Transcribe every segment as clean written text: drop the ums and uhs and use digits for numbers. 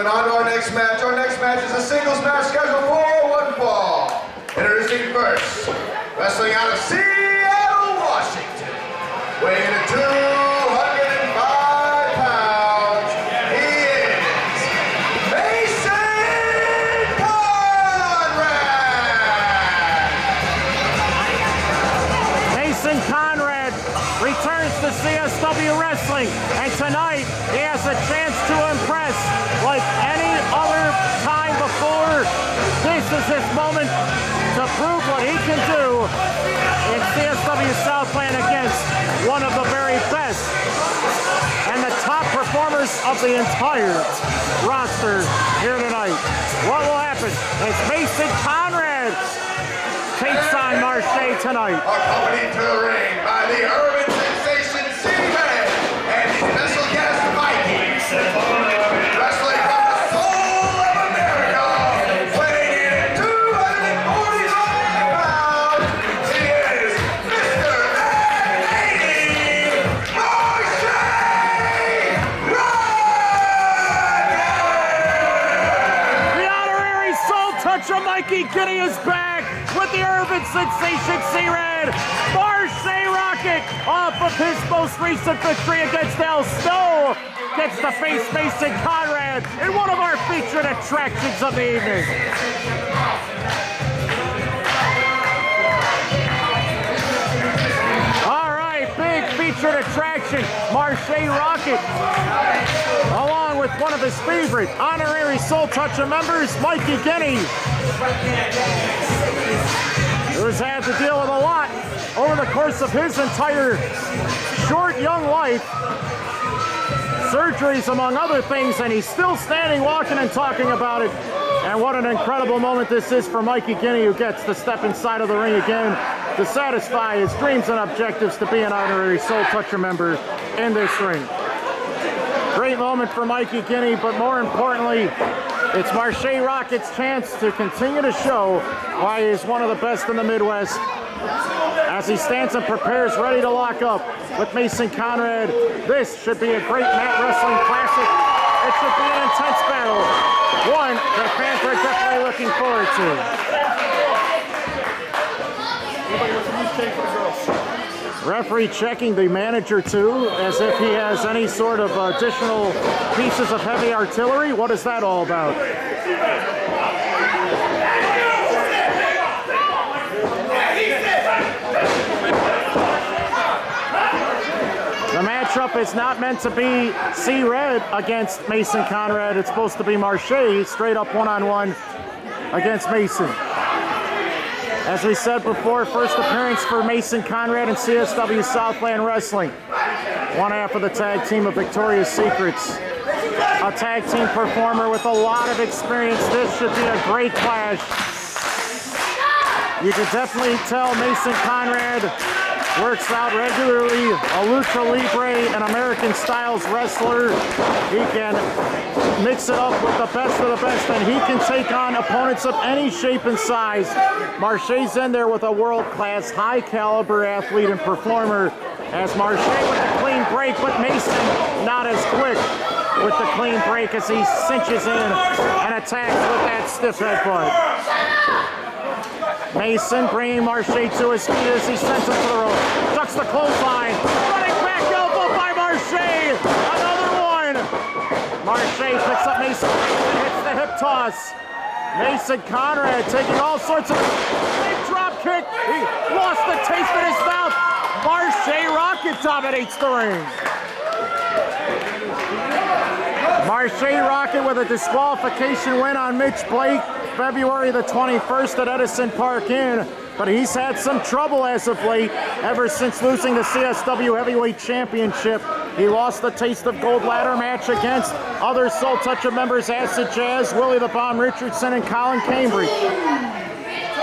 gentlemen, on to our next match. Our next match is a singles match scheduled for one fall. Introducing first, wrestling out of Seattle, Washington, weighing in at 205 pounds, he is Mason Conrad! Mason Conrad returns to CSW Wrestling, and tonight he has a chance to impress like any other time before. This is his moment to prove what he can do in CSW Southland against one of the very best and the top performers of the entire roster here tonight. What will happen as Mason Conrad takes on Marshe tonight? Accompanied to the ring by the urban sensation C-Man and his special guest Vikings. Wrestling from the soul of America, weighing in at 245 pounds, he is Mr M80 Marshe Rocket! The honorary soul toucher Mikey Kinney is back with the urban sensation C-Red. Marshe Rocket, off of his most recent victory against Al Snow, gets to face Mason Conrad in one of our featured attractions of the evening. All right, big featured attraction, Marshe Rocket, along with one of his favorite honorary Soul Toucher members, Mikey Kinney, who's had to deal with a lot over the course of his entire short young life. Surgeries among other things, and he's still standing, walking, and talking about it. And what an incredible moment this is for Mikey Kinney, who gets to step inside of the ring again to satisfy his dreams and objectives to be an honorary Soul Toucher member in this ring. Great moment for Mikey Kinney, but more importantly, it's Marshe Rocket's chance to continue to show why he is one of the best in the Midwest as he stands and prepares, ready to lock up with Mason Conrad. This should be a great mat wrestling classic. It should be an intense battle, one that fans are definitely looking forward to. Referee checking the manager too, as if he has any sort of additional pieces of heavy artillery. What is that all about? The matchup is not meant to be C-Red against Mason Conrad. It's supposed to be Marshe straight up one-on-one against Mason. As we said before, first appearance for Mason Conrad in CSW Southland Wrestling. One half of the tag team of Victoria's Secrets. A tag team performer with a lot of experience. This should be a great clash. You can definitely tell Mason Conrad works out regularly, a lucha libre and American styles wrestler. He can mix it up with the best of the best, and he can take on opponents of any shape and size. Marshe's in there with a world-class, high-caliber athlete and performer, as Marshe with a clean break, but Mason not as quick with the clean break as he cinches in and attacks with that stiff headbutt. Mason bringing Marshe to his feet as he sends him to the rope. Ducks the clothesline. Running back elbow by Marshe. Another one. Marshe picks up Mason and hits the hip toss. Mason Conrad taking all sorts of big drop kick. He lost the taste in his mouth. Marshe Rocket dominates the ring. Marshe Rocket with a disqualification win on Mitch Blake February the 21st at Edison Park Inn, but he's had some trouble as of late ever since losing the CSW Heavyweight Championship. He lost the Taste of Gold ladder match against other Soul Toucher members Acid Jazz, Willie the Bomb Richardson, and Colin Cambridge.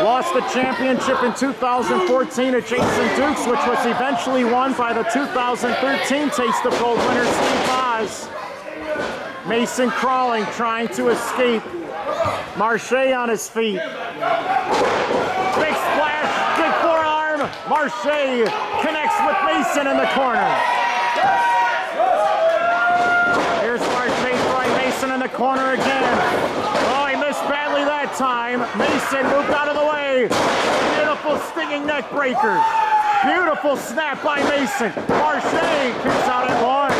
Lost the championship in 2014 to Jason Dukes, which was eventually won by the 2013 Taste of Gold winner Steve Oz. Mason crawling, trying to escape. Marshe on his feet. Big splash, big forearm. Marshe connects with Mason in the corner. Here's Marshe throwing Mason in the the corner again. Oh, he missed badly that time. Mason moved out of the way. Beautiful stinging neck breaker. Beautiful snap by Mason. Marshe kicks out at one.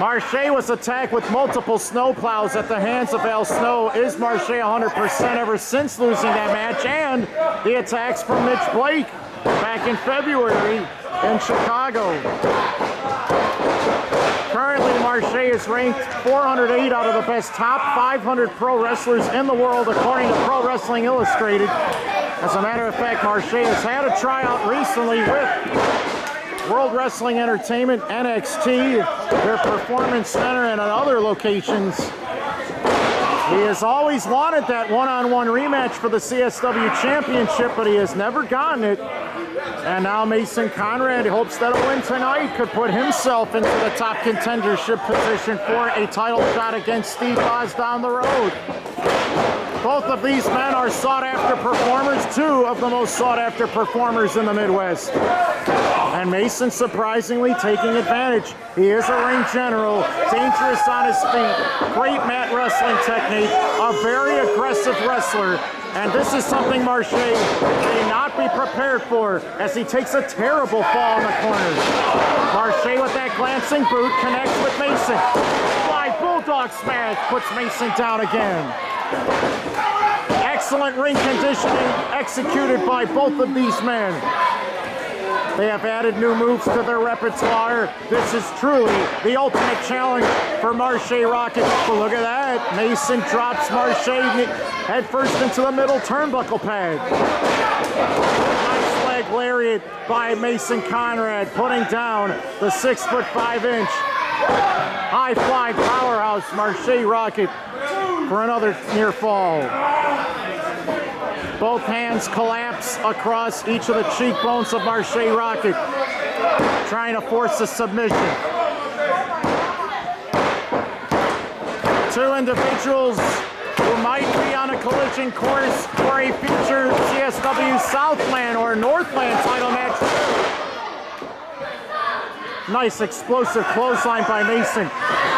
Marshe was attacked with multiple snowplows at the hands of Al Snow. Is Marshe 100% ever since losing that match? And the attacks from Mitch Blake back in February in Chicago. Currently, Marshe is ranked 408 out of the best top 500 pro wrestlers in the world, according to Pro Wrestling Illustrated. As a matter of fact, Marshe has had a tryout recently with World Wrestling Entertainment, NXT, their Performance Center, and at other locations. He has always wanted that one-on-one rematch for the CSW Championship, but he has never gotten it. And now Mason Conrad hopes that a win tonight could put himself into the top contendership position for a title shot against Steve Oz down the road. Both of these men are sought-after performers, two of the most sought-after performers in the Midwest. And Mason surprisingly taking advantage. He is a ring general, dangerous on his feet, great mat wrestling technique, a very aggressive wrestler. And this is something Marshe may not be prepared for as he takes a terrible fall in the corner. Marshe with that glancing boot connects with Mason. Fly bulldog smash puts Mason down again. Excellent ring conditioning executed by both of these men. They have added new moves to their repertoire. This is truly the ultimate challenge for Marshe Rocket. But look at that. Mason drops Marshe head first into the middle turnbuckle pad. Nice leg lariat by Mason Conrad, putting down the 6'5" high flying powerhouse Marshe Rocket for another near fall. Both hands collapse across each of the cheekbones of Marshe Rocket, trying to force a submission. Two individuals who might be on a collision course for a future CSW Southland or Northland title match. Nice explosive clothesline by Mason.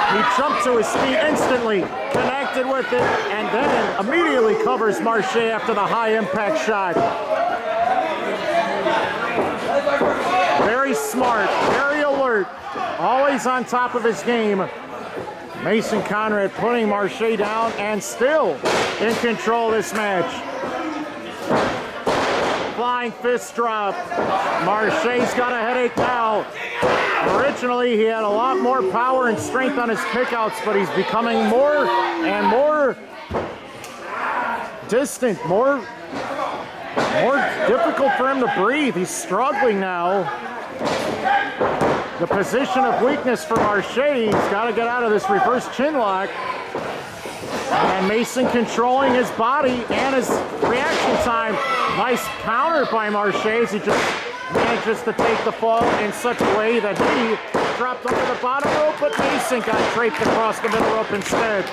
He jumped to his feet instantly, connected with it, and then immediately covers Marshe after the high impact shot. Very smart, very alert, always on top of his game. Mason Conrad putting Marshe down and still in control of this match. Flying fist drop. Marshe's got a headache now. Originally, he had a lot more power and strength on his kickouts, but he's becoming more and more distant, more difficult for him to breathe. He's struggling now. The position of weakness for Marshe. He's got to get out of this reverse chin lock. And Mason controlling his body and his reaction time. Nice counter by Marshe as he just manages to take the fall in such a way that he dropped under the bottom rope, but Mason got draped across the middle rope instead.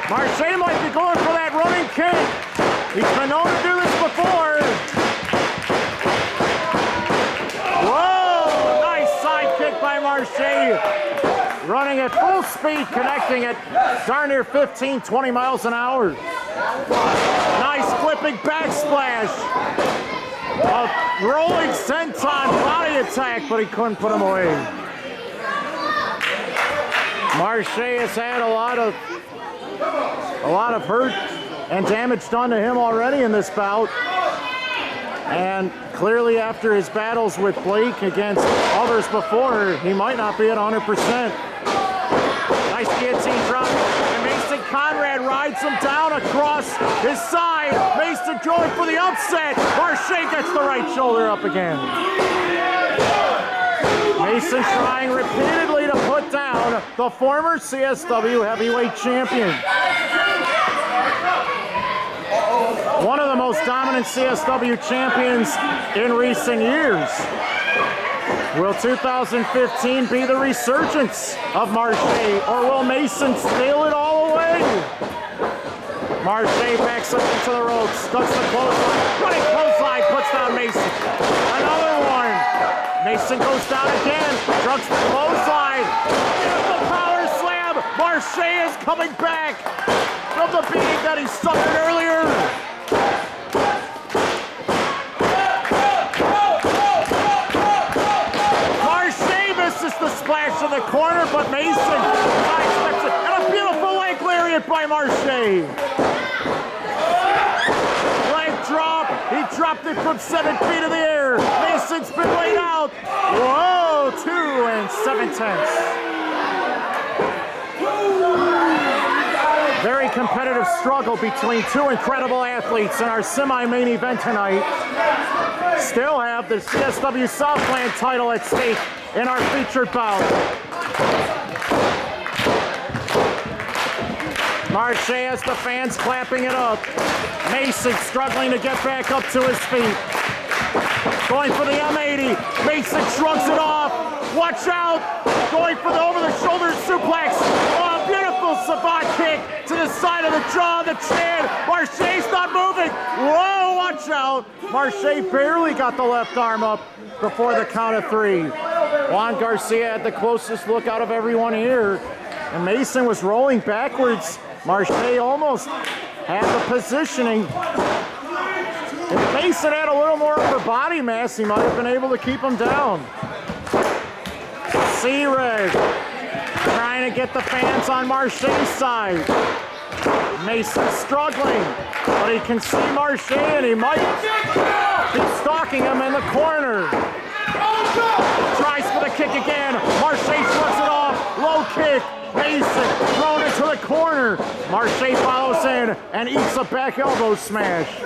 Marshe might be going for that running kick. He's been known to do this before. Whoa! Nice side kick by Marshe. Running at full speed, connecting at darn near 15, 20 miles an hour. Nice flipping backsplash. A rolling senton body attack, but he couldn't put him away. Marshe has had a lot of hurt and damage done to him already in this bout. And clearly after his battles with Blake against others before, he might not be at 100%. Nice guillotine drop. And Mason Conrad rides him down across his side. Mason going for the upset. Marshe gets the right shoulder up again. Mason trying repeatedly to put down the former CSW heavyweight champion. One of the most dominant CSW champions in recent years. Will 2015 be the resurgence of Marshe, or will Mason steal it all away? Marshe backs up into the ropes, ducks the clothesline, running clothesline, puts down Mason. Another one. Mason goes down again, ducks the clothesline. Marshe is coming back from the beating that he suffered earlier. Marshe misses the splash in the corner, but Mason sidesteps it. And a beautiful leg lariat by Marshe. Leg drop. He dropped it from 7 feet in the air. Mason's been laid out. Whoa, 2 7/10. Very competitive struggle between two incredible athletes in our semi-main event tonight. Still have the CSW Southland title at stake in our featured bout. Marshe has the fans clapping it up. Mason struggling to get back up to his feet. Going for the M80. Mason shrugs it off. Watch out. Going for the over-the-shoulder suplex. Oh, beautiful savant kick to the side of the jaw, the chin. Marshe's not moving. Whoa, watch out. Marshe barely got the left arm up before the count of 3. Juan Garcia had the closest look out of everyone here. And Mason was rolling backwards. Marshe almost had the positioning. If Mason had a little more upper body mass, he might have been able to keep him down. C-Red trying to get the fans on Marshe's side. Mason struggling, but he can see Marshe and he might be stalking him in the corner. Tries for the kick again. Marshe shrugs it off. Low kick. Mason thrown into the corner. Marshe follows in and eats a back elbow smash.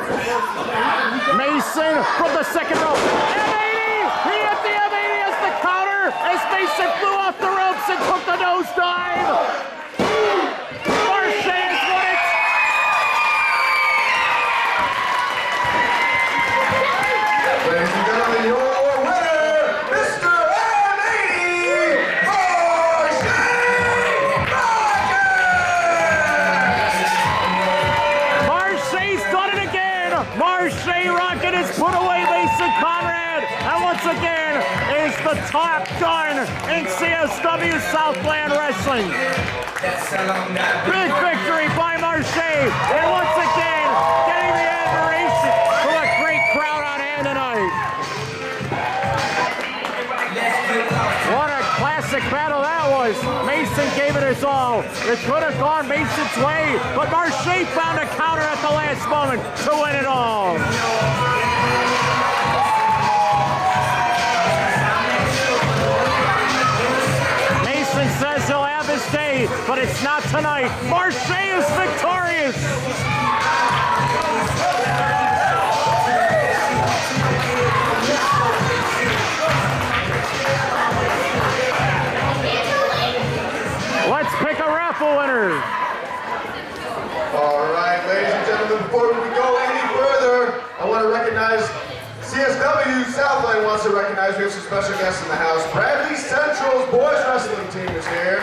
Mason from the second rope. M80! He hit the M80 as the counter as Mason flew off the ropes and took the nosedive. Marshe has won it. Ladies and gentlemen, your winner, Mr M80 Marshe Rocket! Marshe's done it again. Marshe Rocket has put away Mason Conrad, and once again is the top gun in CSW Southland Wrestling. Big victory by Marshe, and once again getting the admiration from a great crowd on hand tonight. What a classic battle that was. Mason gave it his all. It could have gone Mason's way, but Marshe found a counter at the last moment to win it all. Mason says he'll have his day, but it's not tonight. Marshe is victorious. Let's pick a raffle winner. All right, ladies and gentlemen, before we go any further, I want to recognize CSW Southland wants to recognize we have some special guests in the house. Bradley Central's boys wrestling team is here.